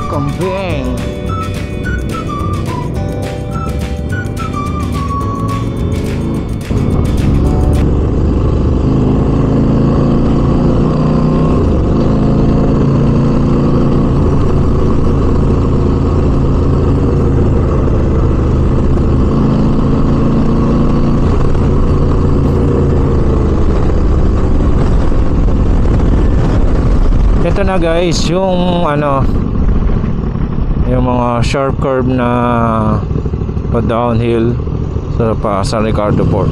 Kambing. Ito na guys, yung ano, yung mga sharp curve na pa downhill sa San Ricardo Port.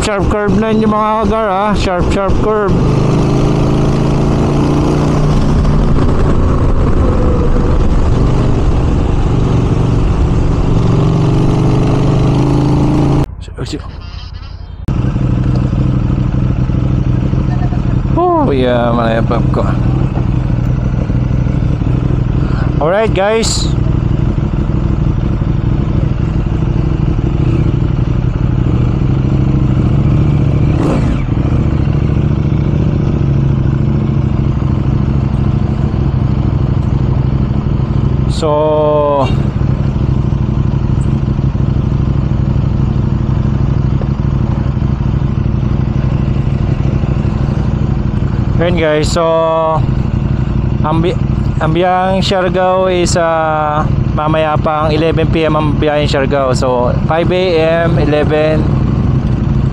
Sharp curve na yun yung mga kagar, ha. Sharp curve. Oh yeah, malayapap ko. Alright guys, so yun guys, so ang biyaheng Siargao is mamaya pang 11 PM ang biyaheng Siargao. So 5 AM, 11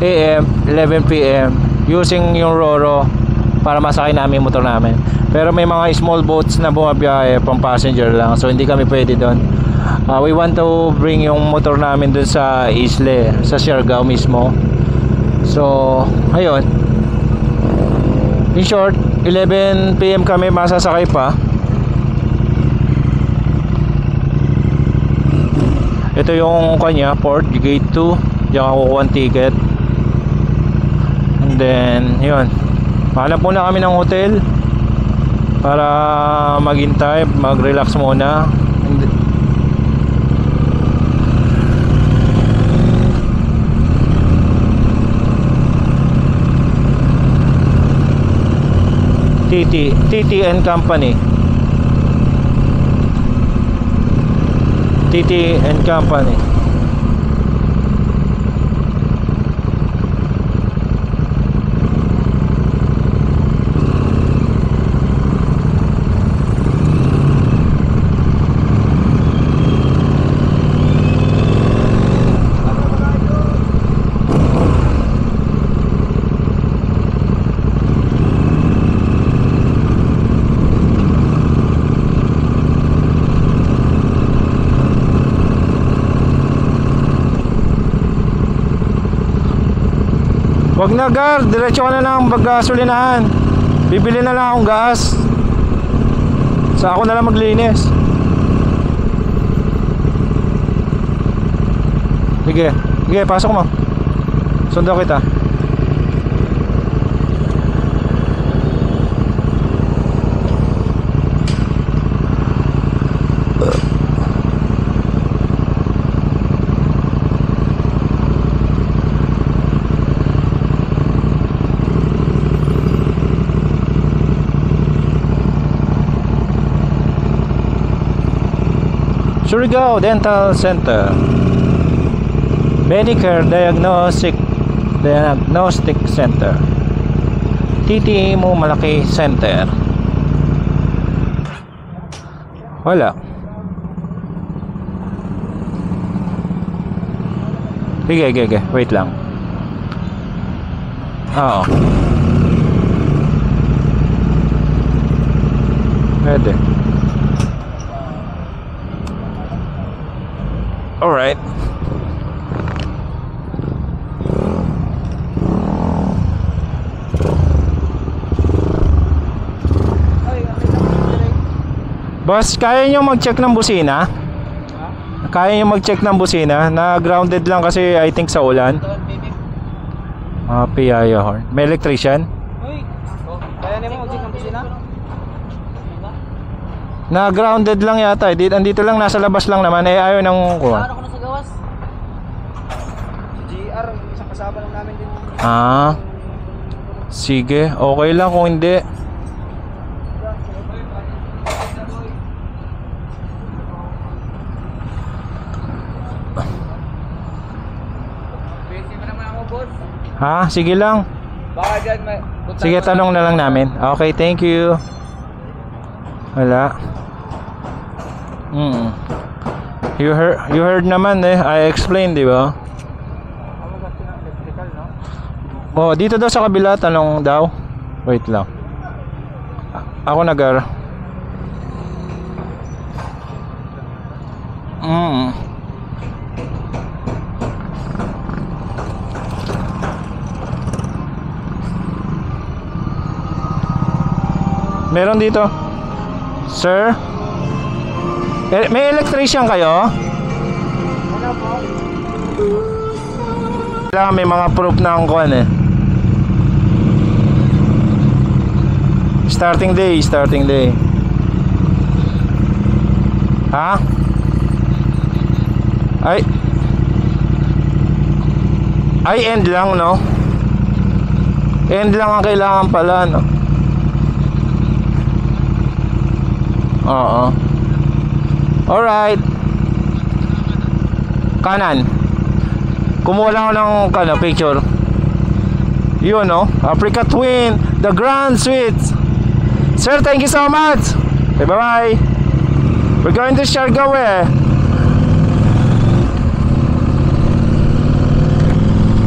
AM, 11 PM using yung Roro para masakay namin yung motor namin. Pero may mga small boats na bumabiyahe pang passenger lang, so hindi kami pwede doon. We want to bring yung motor namin doon sa Isle, sa Siargao mismo. So ayun, in short, 11 PM kami masasakay pa. Ito yung kanya, port, gate 2. Diyan ako kukuha ang ticket. And then, yun, hanap muna kami ng hotel para maghintay, mag-relax muna. TT and Company. TT and Company. Wag na gar, diretso ka na lang maggasolinahan. Bibili na lang akong gas. Sa ako na lang maglinis. Sige, sige, pasok mo. Sundo kita. Surigao Dental Center, Medicare Diagnostic Center, TT mo malaki center. Wala. Sige, wait lang. Oo. Pwede. Alright. Boss, kaya nyo mag-check ng busina? Kaya nyo mag-check ng busina? Na grounded lang kasi I think sa ulan. PIA horn. May electrician? Kaya niyo mag-check ng busina? Na grounded lang yata. Andito lang, nasa labas lang naman. Ayaw nang kuha. Ano ko na sa gawas? GR, isang kasama lang namin din. Sige, okay lang kung hindi. Sige lang. Baka dyan Sige, tanong na lang namin. Okay, thank you. Wala. You heard naman I explained, di ba? Oh, dito daw sa kabila, tanong daw. Wait lang. Ako nagar. Meron dito. Sir? May electrician kayo? Wala po. Kailangan may mga proof na ang kuwan Starting day. Ha? Ay, end lang, no? End lang ang kailangan pala, no? Oo. Alright. Kanan. Kumuha lang ako ng picture. Yun, no? Africa Twin, the Grand Suites. Sir, thank you so much. Okay, bye-bye. We're going to Siargao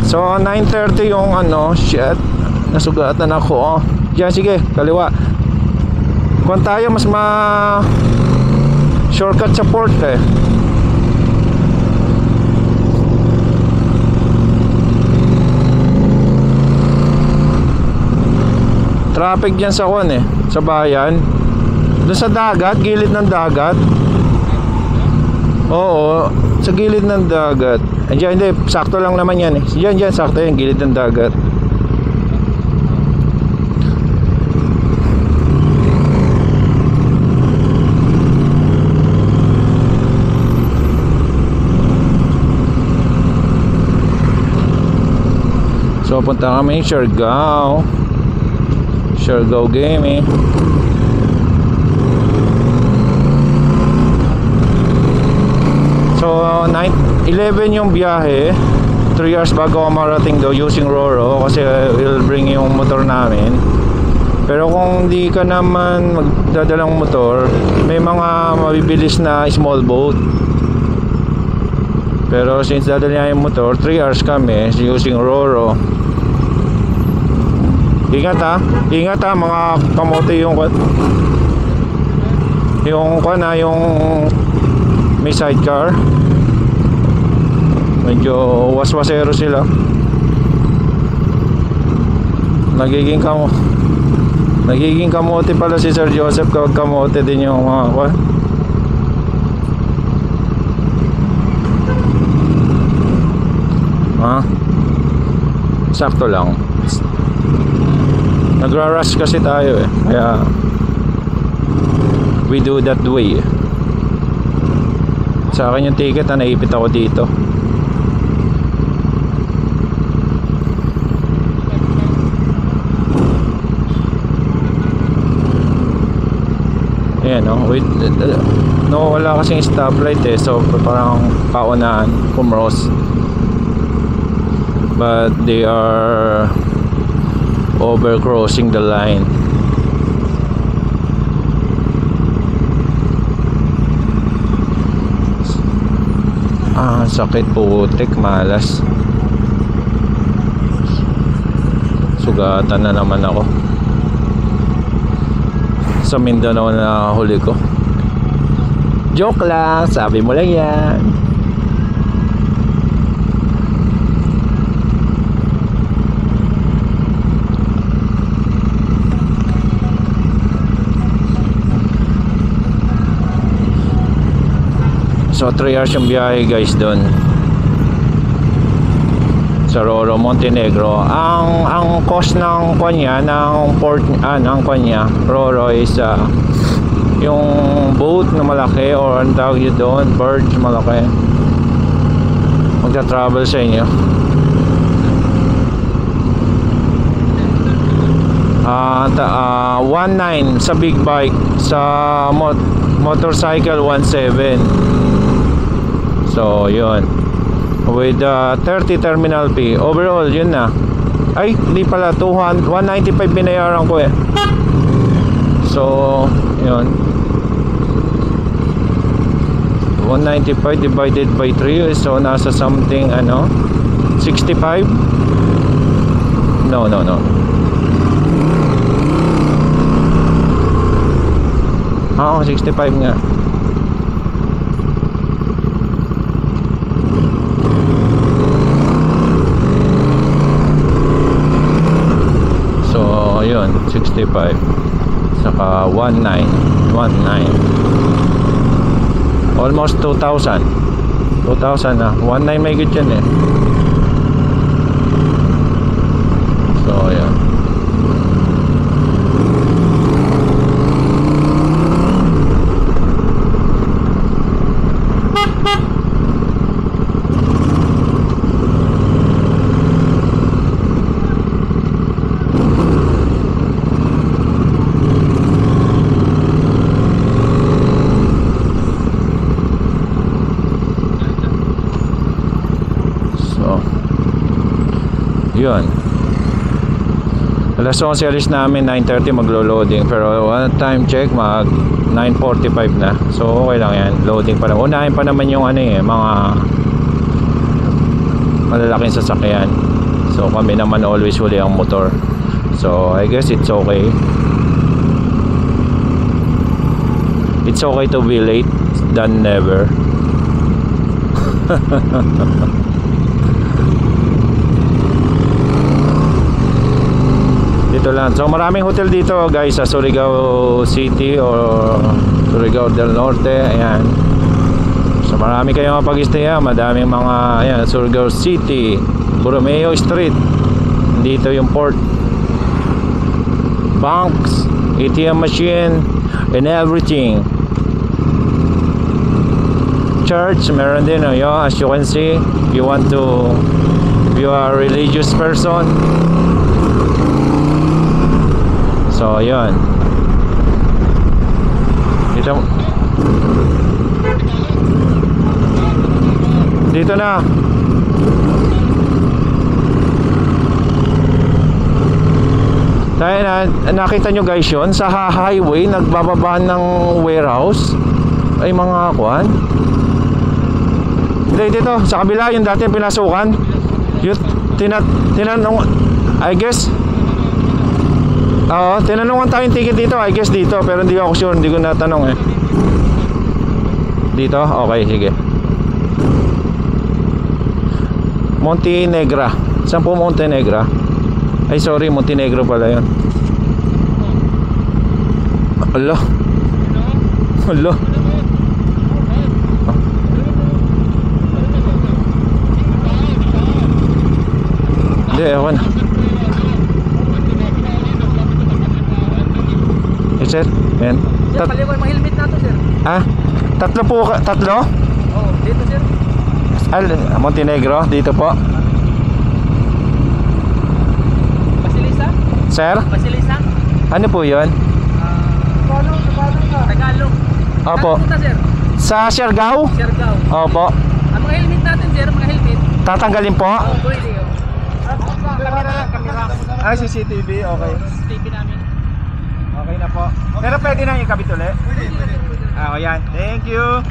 So, 9:30 yung shit. Nasugatan ako. Diyan, sige, kaliwa. Kung tayo mas shortcut sa port Traffic dyan sa sa bayan. Doon sa dagat, gilid ng dagat. Oo, sa gilid ng dagat. Diyan, hindi, sakto lang naman yan Diyan, sakto yan, gilid ng dagat. So punta kami Siargao Gaming. So 11 yung biyahe, 3 hours bago ako marating daw using Roro kasi we'll bring yung motor namin. Pero kung di ka naman magdadalang motor, may mga mabibilis na small boat. Pero since dadala niya yung motor, 3 hours kami using Roro. Ingat ha mga kamote yung may sidecar. Medyo waswasero sila. Nagiging kamote pala si Sir Joseph kapag kamote din yung mga sakto lang. Nagra-rush kasi tayo kaya we do that way. Sa akin yung ticket naipit ako dito. Ayan, no? With, no, wala kasing stoplight eh. So, parang paunahan, Kumros. But they are overcrossing the line. Sakit, putik, malas. Sugatan na naman ako sa Mindanao na huli ko. Joke lang, sabi mo lang yan. So 3 hours yung biyahe guys doon sa Roro, Montenegro. Ang cost ng kanya ng port ng kanya Roro is yung boat na malaki, or ang tawag yun doon, barge malaki, magta-travel sa inyo. 1.9 sa big bike, sa motorcycle 1.7. So yun, with 30 terminal fee overall, yun na. Ay hindi pala, 195 binayaran ko eh. So yun, 195 divided by 3, so nasa something 65. No 65 nga. So yun, 65 saka 19 almost 2,000 na, 19 may good yan eh. So yun. Yun, alas 11 alis namin, 9:30 maglo-loading, pero one time check mag 9:45 na, so okay lang yan, loading pa lang. Unahin pa naman yung mga malalaking sasakyan, so kami naman always huli ang motor, so I guess it's okay. It's okay to be late than never. Dito lang. So maraming hotel dito guys sa Surigao City or Surigao del Norte. Ayan. So marami kayong mapag-stay, madaming mga Surigao City, Borromeo Street. Dito yung port. Banks, ATM machine, and everything. Church, meron din, as you can see, if you are a religious person. So yun, dito na. Dahil nakita nyo guys yun, sa highway nagbababa ng warehouse ay mga kwan. Dito sa kabila yung dati pinasukan, yung tinanong, I guess tinanungan tayong ticket dito, I guess dito, pero hindi ako sure, hindi ko natanong eh. Dito? Okay, sige. Montenegra. Saan po Montenegra? Ay sorry, Montenegro pala yun. Alo. Hindi, ako na. Sir, yan. Sir, paliwan mga helmet nato, sir. Tatlo po, tatlo? Oo, dito, sir. Montenegro, dito po. Basilisa? Sir? Basilisa? Ano po yun? Paano Tagalog. Opo. Saan punta, sir? Sa Siargao? Siargao. Opo. Ang mga helmet natin, sir, mga helmet. Tatanggalin po? Oo, pwede. Kamera lang, kamera. CCTV, okay. TV namin. Okay na po. Pero pwede na ikabit ulit? Ah, yan. Thank you.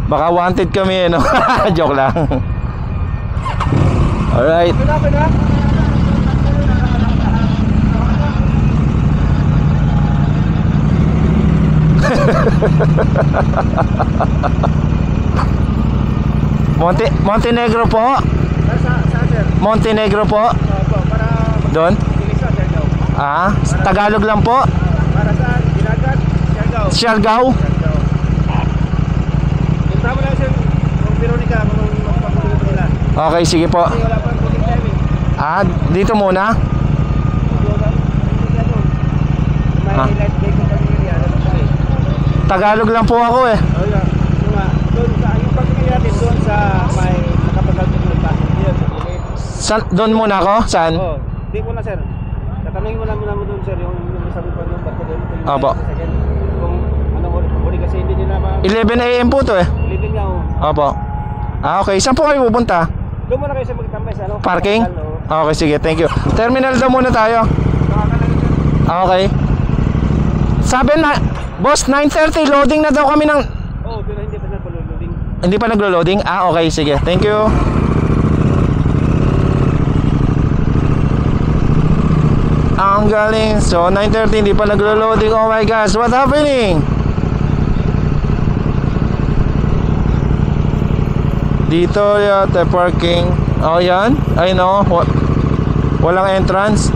Baka wanted kami, no? Joke lang. Alright. Montenegro po. Montenegro po. Doon? Ah, Tagalog lang po. Para saan? Ginagat? Siargao. Siargao. Punta mo lang siya kung Veronica kung magpapulit nila. Okay, sige po. Kasi wala pang puting timing. Ah, dito muna. May Ah. light break ng pamilya. Tagalog lang po ako eh. Oh, yeah. Doon sa yung pamilya natin doon sa may nakapagalpog ng passenger sa gilid. Doon muna ako? Saan? Oh, di mo na sir. Tatanungin mo na muna mo doon sir yung sabi pa ng bato doon. Opo. Kung anong oras kasi hindi nila ma 11 AM po to eh. living nga oh. Opo. Ah, okay. Saan po kayo pupunta? Doon muna kayo sa magtambay sa ano? Parking? Oh. Okay, sige. Thank you. Terminal daw muna tayo. Ah, okay. Sabi na, boss, 9:30 loading na daw kami ng... Oh, pero hindi pa nagpo-loading. Hindi pa naglo-loading? Ah, okay. Sige. Thank you. Ang galing. So, 9:30 hindi pa naglo-loading. Oh my gosh. What happening? Dito yata parking. Oh, yan. I know. Walang entrance.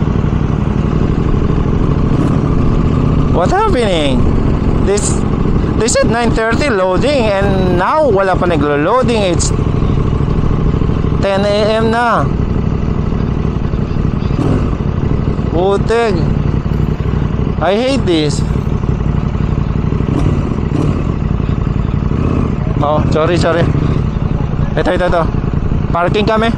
What happening? This at 9:30 loading and now wala pa naglo-loading. It's 10 AM na. Putek. I hate this. Oh, sorry. Ito. Parking kami.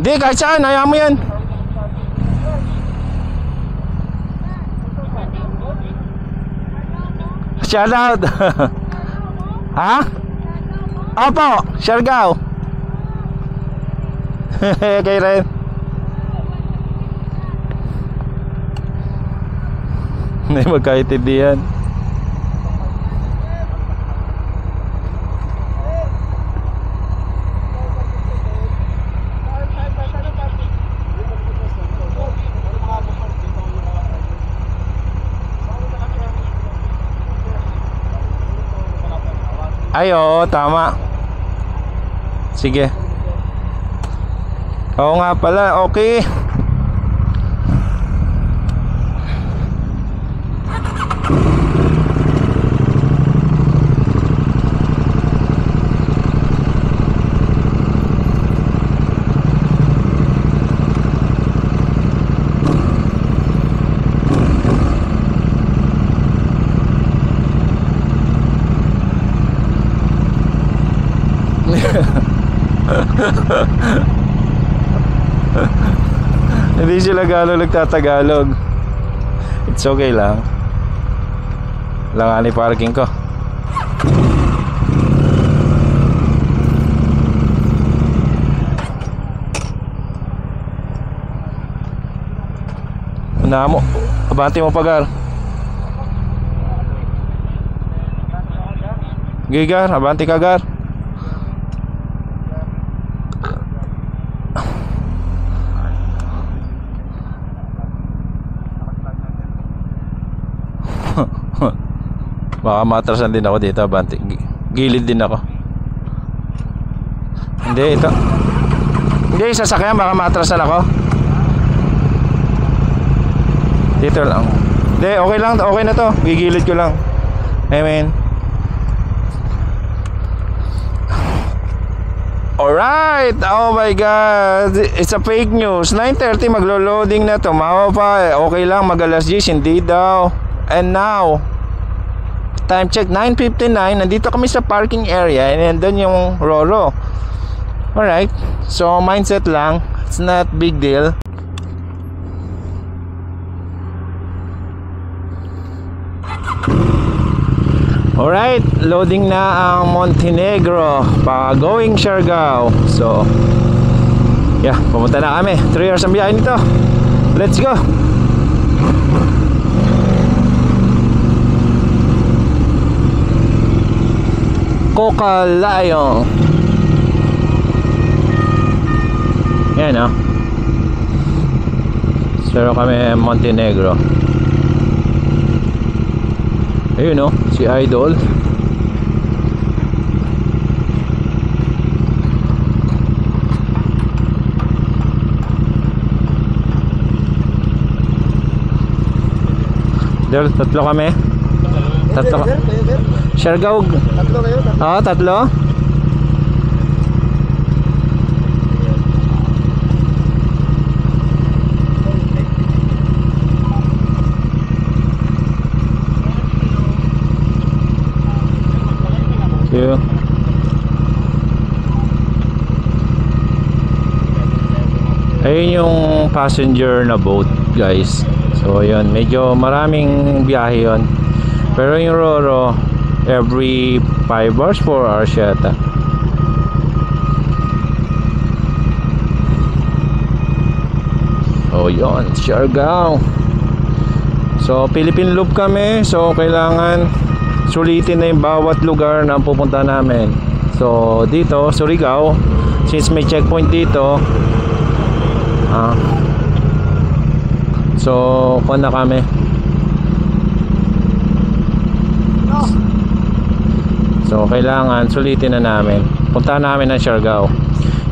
Di, kahit saan, hayaan mo yan. Shout out. Ha? Opo, Siargao. Kay Ren. Hindi magkaintindihan. Ay, oo, tama. Sige. Oo nga pala, okay. Hindi sila gano'n nagtatagalog. It's okay lang. Lang ani parking ko. Una mo. Abante mo pagar. Gigar, abante kagar. Baka matrasan din ako dito, abante. Gilid din ako. Hindi, ito. Hindi, sasakyan, baka matrasan ako. Dito lang. Hindi, okay lang, okay na to. Gigilid ko lang. Amen. Alright, oh my god, it's a fake news. 9:30 maglo-loading na to. Mawa pa, okay lang mag alas 10, hindi daw. And now, time check 9:59. Nandito kami sa parking area and then yung Roro. Alright, so mindset lang. It's not big deal. Alright, loading na ang Montenegro pa going Siargao. So, yeah, pumunta na kami. 3 hours ang biyahe nito. Let's go. Cocalayong. Yan o. Pero kami Montenegro. Ayun o, si Idol. Del, tatlo kami. Tatlo. Siargao. Tatlo kayo? Oo, tatlo. Yeah. Ayun yung passenger na boat, guys. So yun, medyo maraming biyahe yun. Pero yung Roro, every 5 hours, 4 hours yata. So yun, Siargao. So Philippine Loop kami. So kailangan sulitin na yung bawat lugar na pupunta namin. So dito, Surigao, since may checkpoint dito, so kuha na kami. So kailangan sulitin na namin. Punta namin ng Siargao.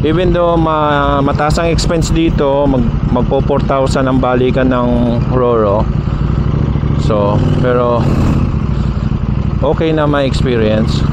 Even though mataas ang expense dito, magpo 4,000 ang balikan ng Roro. So pero okay na may experience.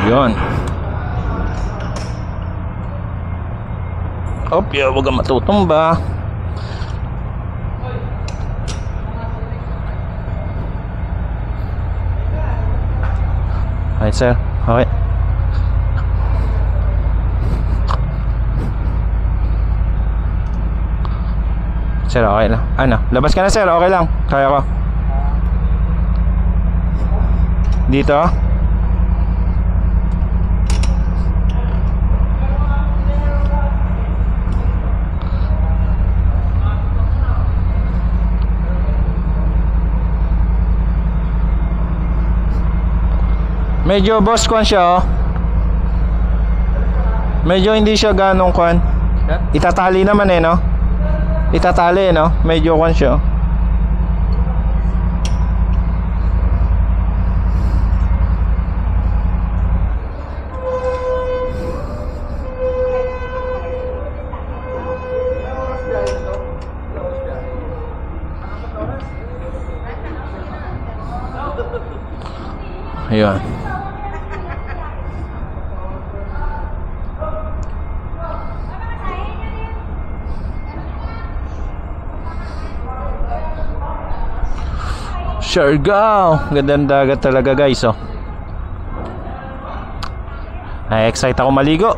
Yun. Opya, huwag kang matutumba. Hi sir, okay. Sir, okay lang. Ano? Labas ka na sir, okay lang. Kaya ko. Dito. Medyo boss kwan siya oh. Medyo hindi siya ganong kwan. Itatali naman eh no. Itatali no. Medyo kwan siya. Ayun. Siargao. Gandang dagat talaga guys, oh. Ay, excited ako maligo.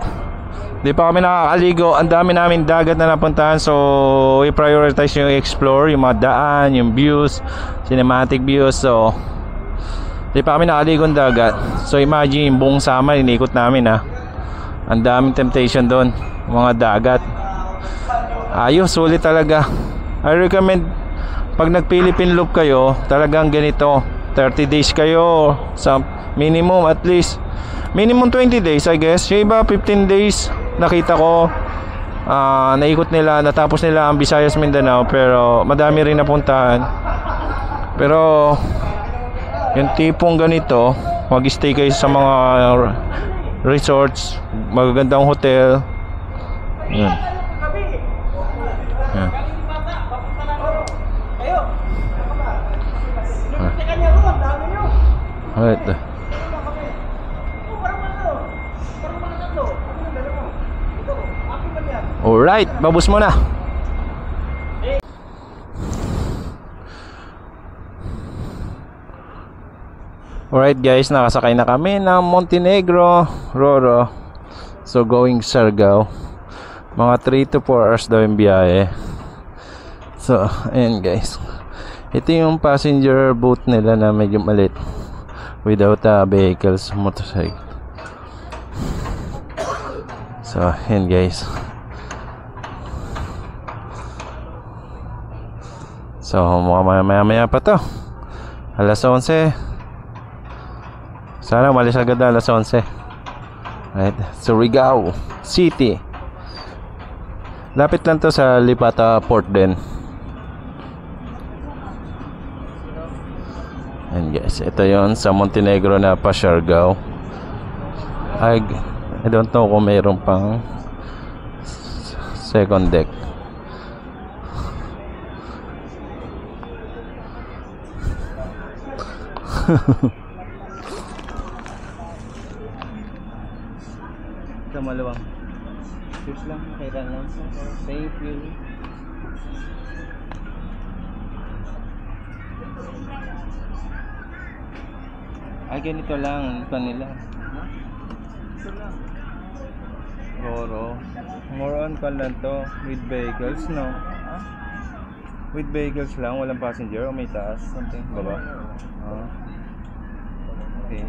Di pa kami nakakaligo. Ang dami namin dagat na napuntahan. So, i-prioritize yung explore, yung mga daan, yung views, cinematic views. So, di pa kami nakaligo ng dagat. So, imagine yung buong summer, inikot namin ha. Ang daming temptation doon. Mga dagat. Ayos, sulit talaga. I recommend, pag nag-Philippine Loop kayo, talagang ganito. 30 days kayo. Sa minimum at least. Minimum 20 days I guess. Yung iba 15 days. Nakita ko naikot nila, natapos nila ang Visayas, Mindanao. Pero madami rin napuntahan. Pero yung tipong ganito, mag-stay kayo sa mga resorts, magagandang hotel. Yan. Yan. Alright. Alright, babus mo na. Alright guys, nakasakay na kami ng Montenegro Roro. So going Siargao. Mga 3 to 4 hours daw yung biyahe. So, ayan guys. Ito yung passenger boat nila na medyo malit. Without vehicles, motorcycle. So, ayan guys. So, maya pa to. Alas 11. Sana umalis agad na alas 11. Right. Surigao City. Lapit lang to sa Lipata Port din. And guys, ito yon sa Montenegro na pa Siargao. I don't know kung mayroon pang second deck. Ito malawang. Cheers lang, kailan lang. Thank you. Ay, ganito lang ito nila. Ito lang. Roro. More on kan lang to. With vehicles, no? With vehicles lang, walang passenger o may taas? Something, baba? Okay.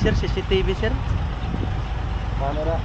sir, CCTV sir. Camera.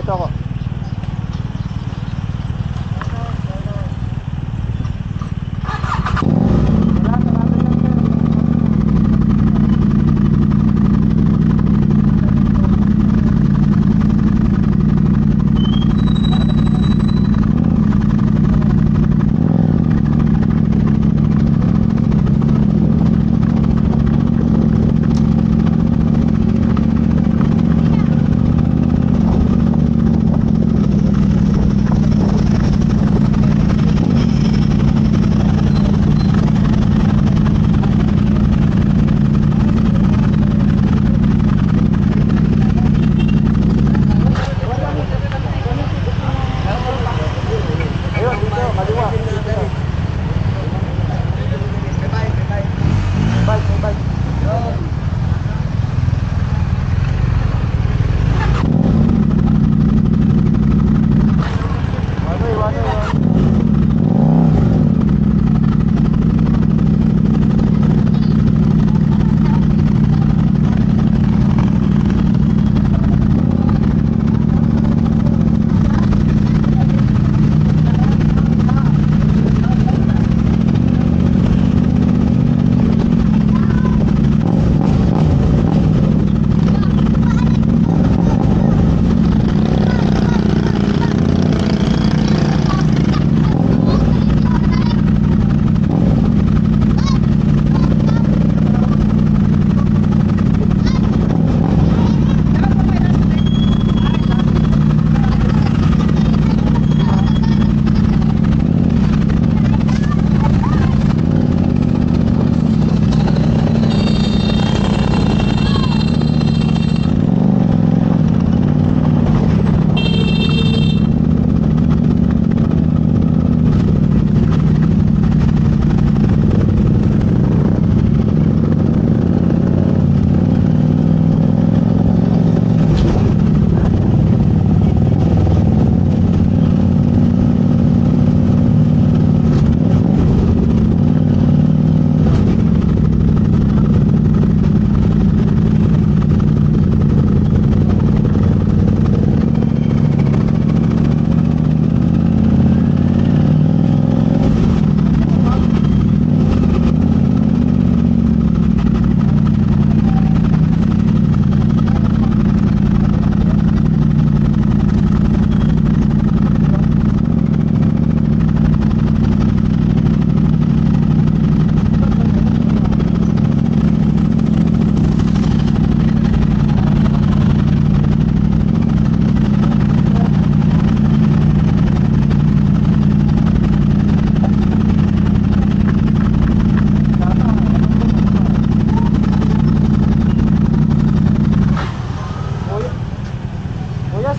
Ito ako.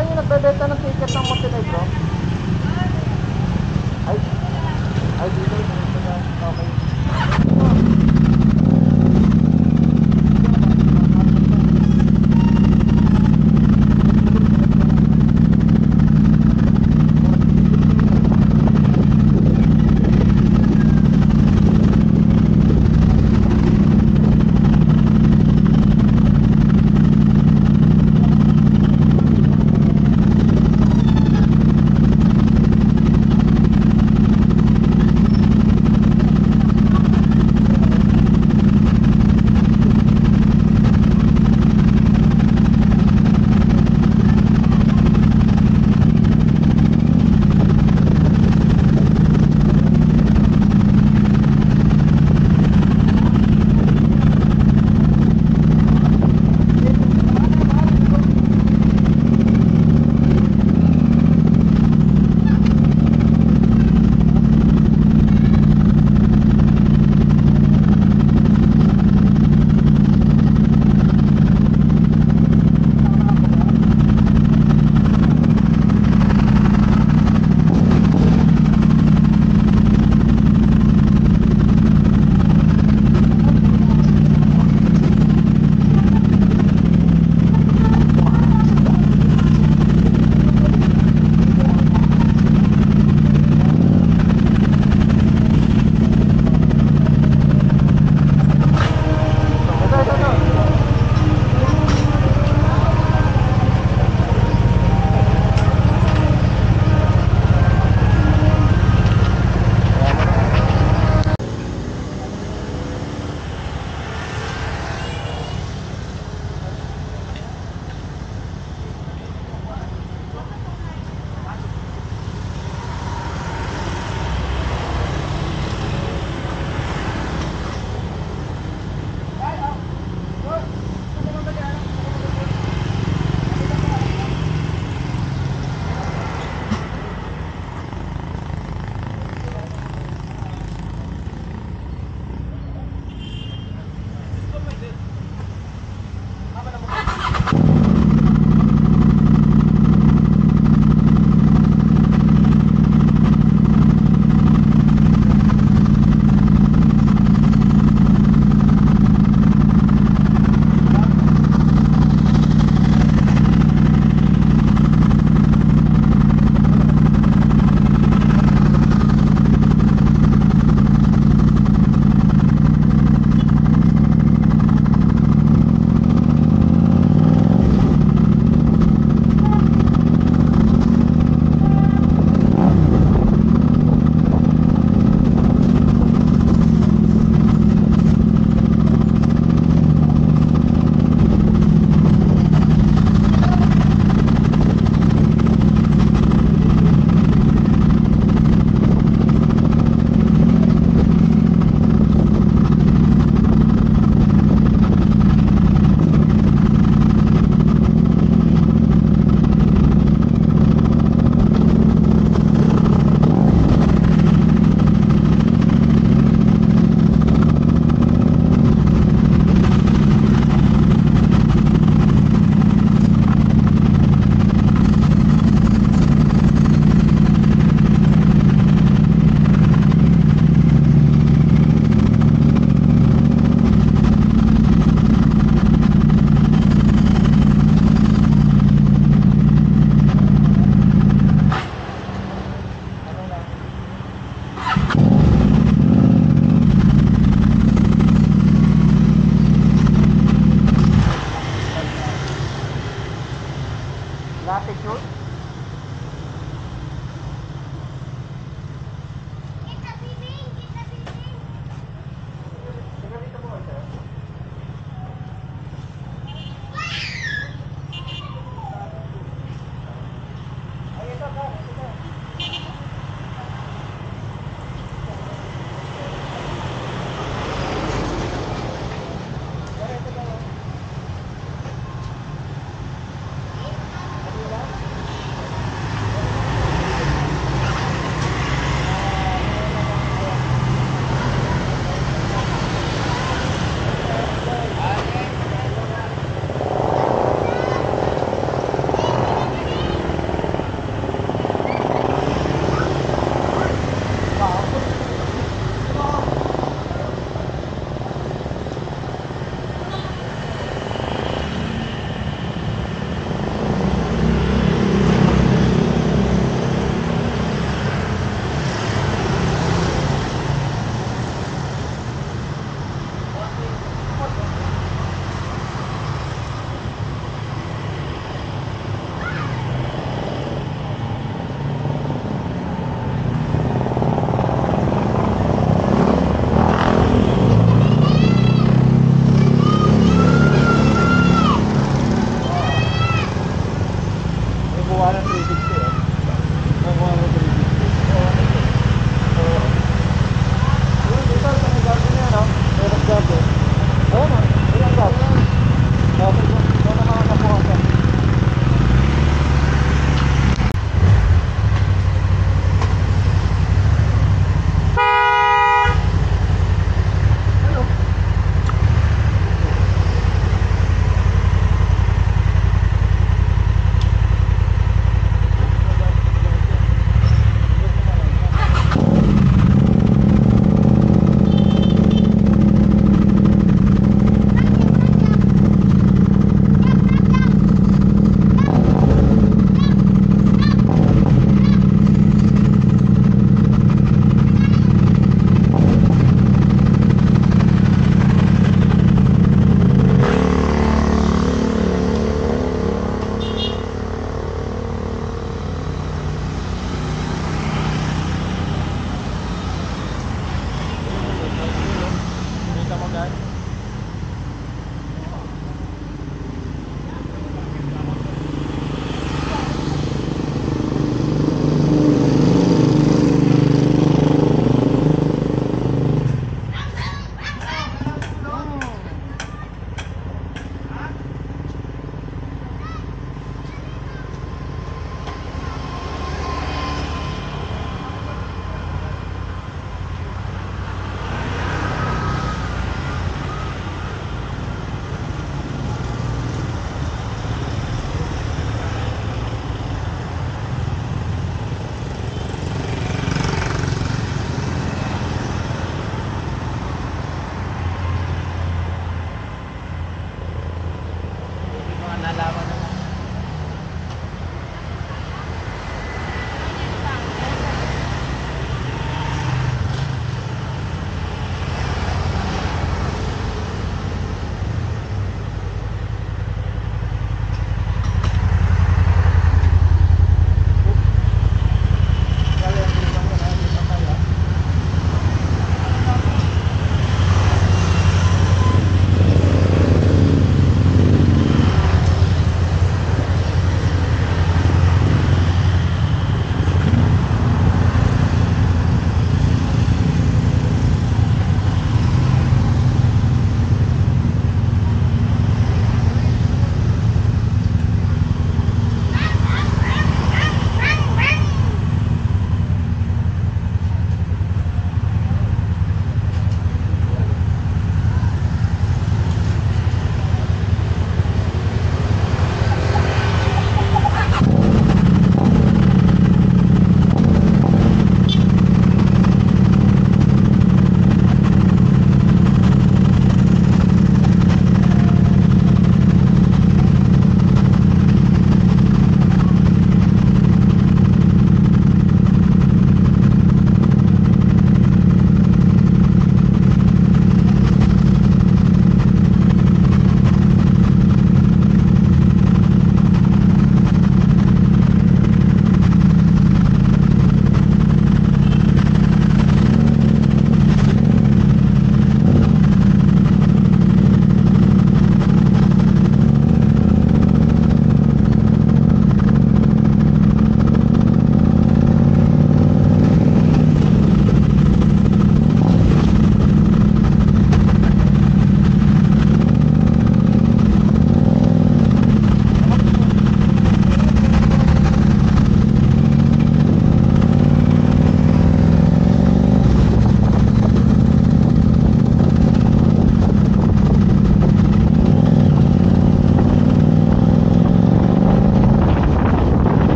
saan yung nagbebenta ng ticket ng Montenegro? Ay, dito. Okay. Latitude.